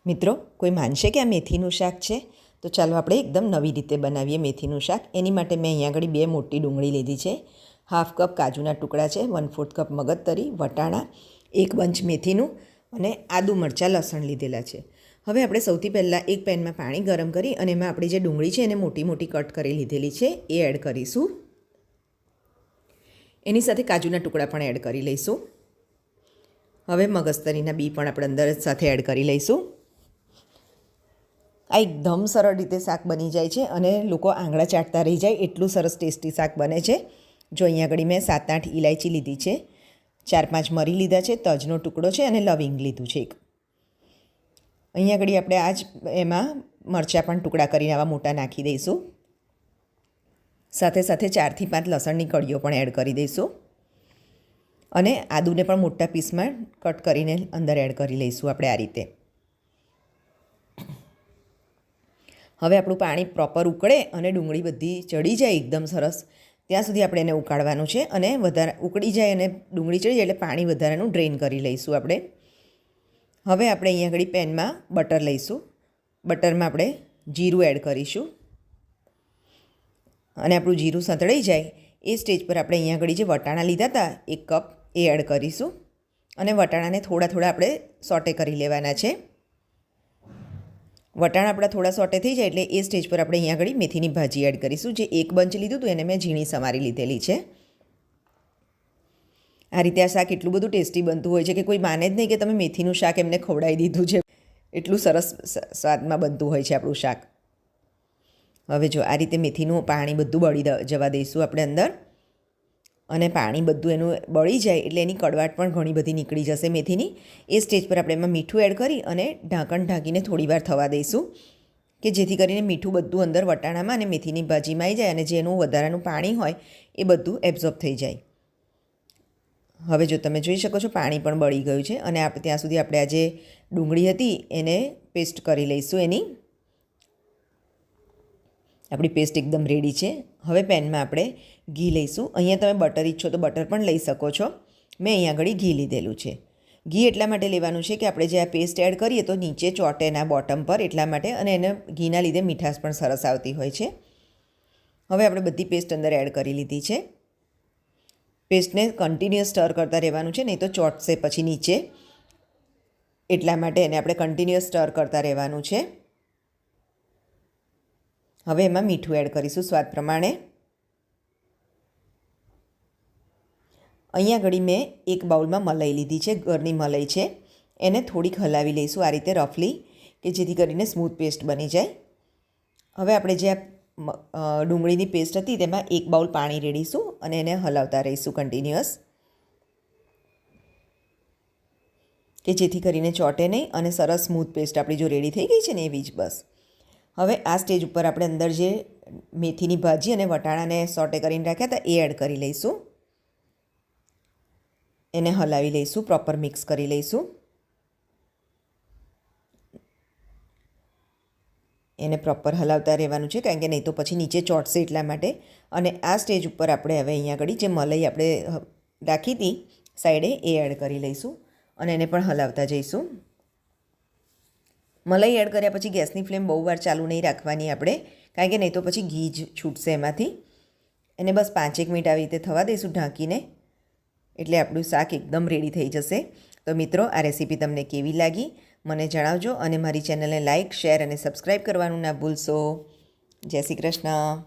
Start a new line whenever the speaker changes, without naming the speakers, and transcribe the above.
મિત્રો, કોઈ માનશે કે આ મેથીનું શાક છે? તો ચાલો આપણે એકદમ નવી રીતે બનાવીએ મેથીનું શાક. એની માટે મેં અહીંયા આગળ 2 મોટી ડુંગળી લીધી છે, 1/2 કપ કાજુના ટુકડા છે, 1/4 કપ મગજતરી, વટાણા, 1 બંચ મેથીનું અને આદુ મરચાં લસણ લીધેલા છે. હવે આપણે સૌથી પહેલાં એક પેનમાં પાણી ગરમ કરી અને એમાં આપણી જે ડુંગળી છે એને મોટી મોટી કટ કરી લીધેલી છે એ એડ કરીશું. એની સાથે કાજુના ટુકડા પણ એડ કરી લઈશું. હવે મગજતરીના બી પણ આપણે અંદર સાથે એડ કરી લઈશું. આ એકદમ સરળ રીતે શાક બની જાય છે અને લોકો આંગળા ચાટતા રહી જાય એટલું સરસ ટેસ્ટી શાક બને છે. જો અહીંયા આગળ મેં 7-8 ઇલાયચી લીધી છે, 4-5 મરી લીધા છે, તજનો ટુકડો છે અને લવિંગ લીધું છે એક. અહીંયા આગળ આપણે આ જ એમાં મરચાં પણ ટુકડા કરીને આવા મોટા નાખી દઈશું. સાથે સાથે 4થી 5 લસણની કળીઓ પણ એડ કરી દઈશું અને આદુને પણ મોટા પીસમાં કટ કરીને અંદર એડ કરી લઈશું આપણે આ રીતે. હવે આપણું પાણી પ્રોપર ઉકળે અને ડુંગળી બધી ચડી જાય એકદમ સરસ ત્યાં સુધી આપણે એને ઉકાળવાનું છે અને વધારે ઉકળી જાય અને ડુંગળી ચડી જાય એટલે પાણી વધારાનું ડ્રેઇન કરી લઈશું આપણે. હવે આપણે અહીંયા આગળ પેનમાં બટર લઈશું. બટરમાં આપણે જીરું એડ કરીશું અને આપણું જીરું સતળાઈ જાય એ સ્ટેજ પર આપણે અહીંયા આગળ જે વટાણા લીધા હતા 1 કપ એ એડ કરીશું અને વટાણાને થોડા થોડા આપણે સોટે કરી લેવાના છે. વટાણા આપણા થોડા સોટે થઈ જાય એટલે એ સ્ટેજ પર આપણે અહીંયા આગળ મેથીની ભાજી એડ કરીશું. જે 1 બંચ લીધું હતું એને મેં ઝીણી સમારી લીધેલી છે. આ રીતે આ શાક એટલું બધું ટેસ્ટી બનતું હોય છે કે કોઈ માને જ નહીં કે તમે મેથીનું શાક એમને ખવડાવી દીધું છે. એટલું સરસ સ્વાદમાં બનતું હોય છે આપણું શાક. હવે જો આ રીતે મેથીનું પાણી બધું બળી જવા દઈશું આપણે અંદર અને પાણી બધું એનું બળી જાય એટલે એની કડવાટ પણ ઘણી બધી નીકળી જશે મેથીની. એ સ્ટેજ પર આપણે એમાં મીઠું એડ કરી અને ઢાંકણ ઢાંકીને થોડીવાર થવા દઈશું કે જેથી કરીને મીઠું બધું અંદર વટાણામાં અને મેથીની ભાજીમાં આવી જાય અને જે એનું વધારાનું પાણી હોય એ બધું એબ્ઝોર્બ થઈ જાય. હવે જો તમે જોઈ શકો છો પાણી પણ બળી ગયું છે અને ત્યાં સુધી આપણે આ જે ડુંગળી હતી એને પેસ્ટ કરી લઈશું એની. આપણી પેસ્ટ એકદમ રેડી છે. હવે પેનમાં આપણે ઘી લઈશું. અહીંયા તમે બટર ઈચ્છો તો બટર પણ લઈ શકો છો. મેં અહીંયા આગળ ઘી લીધેલું છે. ઘી એટલા માટે લેવાનું છે કે આપણે જે આ પેસ્ટ એડ કરીએ તો નીચે ચોટે ના બોટમ પર એટલા માટે અને એને ઘીના લીધે મીઠાશ પણ સરસ આવતી હોય છે. હવે આપણે બધી પેસ્ટ અંદર એડ કરી લીધી છે. પેસ્ટને કન્ટિન્યુઅસ સ્ટર કરતા રહેવાનું છે, નહીં તો ચોટશે પછી નીચે. એટલા માટે એને આપણે કન્ટિન્યુઅસ સ્ટર કરતા રહેવાનું છે. હવે એમાં મીઠું એડ કરીશું સ્વાદ પ્રમાણે. અહીંયા ઘડી મેં એક બાઉલમાં મલાઈ લીધી છે, ઘરની મલાઈ છે. એને થોડીક હલાવી લઈશું આ રીતે રફલી કે જેથી કરીને સ્મૂથ પેસ્ટ બની જાય. હવે આપણે જે ડુંગળીની પેસ્ટ હતી તેમાં 1 બાઉલ પાણી રેડીશું અને એને હલાવતા રહીશું કન્ટિન્યુઅસ કે જેથી કરીને ચોટે નહીં અને સરસ સ્મૂથ પેસ્ટ આપણી જો રેડી થઈ ગઈ છે ને એવી જ બસ. હવે આ સ્ટેજ ઉપર આપણે અંદર જે મેથીની ભાજી અને વટાણાને સોટે કરીને રાખ્યા હતા એ એડ કરી લઈશું. એને હલાવી લઈશું, પ્રોપર મિક્સ કરી લઈશું. એને પ્રોપર હલાવતા રહેવાનું છે કારણ કે નહીં તો પછી નીચે ચોટશે એટલા માટે. અને આ સ્ટેજ ઉપર આપણે હવે અહીંયા આગળ જે મલાઈ આપણે રાખી હતી સાઈડે એ એડ કરી લઈશું અને એને પણ હલાવતા જઈશું. મલાઈ એડ કર્યા પછી ગેસની ફ્લેમ બહુ વાર ચાલુ નહીં રાખવાની આપણે કારણ કે નહીં તો પછી ઘી જ છૂટશે એમાંથી. એને બસ 5-1 મિનિટ આવી રીતે થવા દઈશું ઢાંકીને એટલે આપણું શાક એકદમ રેડી થઈ જશે. તો મિત્રો, આ રેસીપી તમને કેવી લાગી મને જણાવજો અને મારી ચેનલને લાઇક, શેર અને સબસ્ક્રાઈબ કરવાનું ના ભૂલશો. જય શ્રી કૃષ્ણ.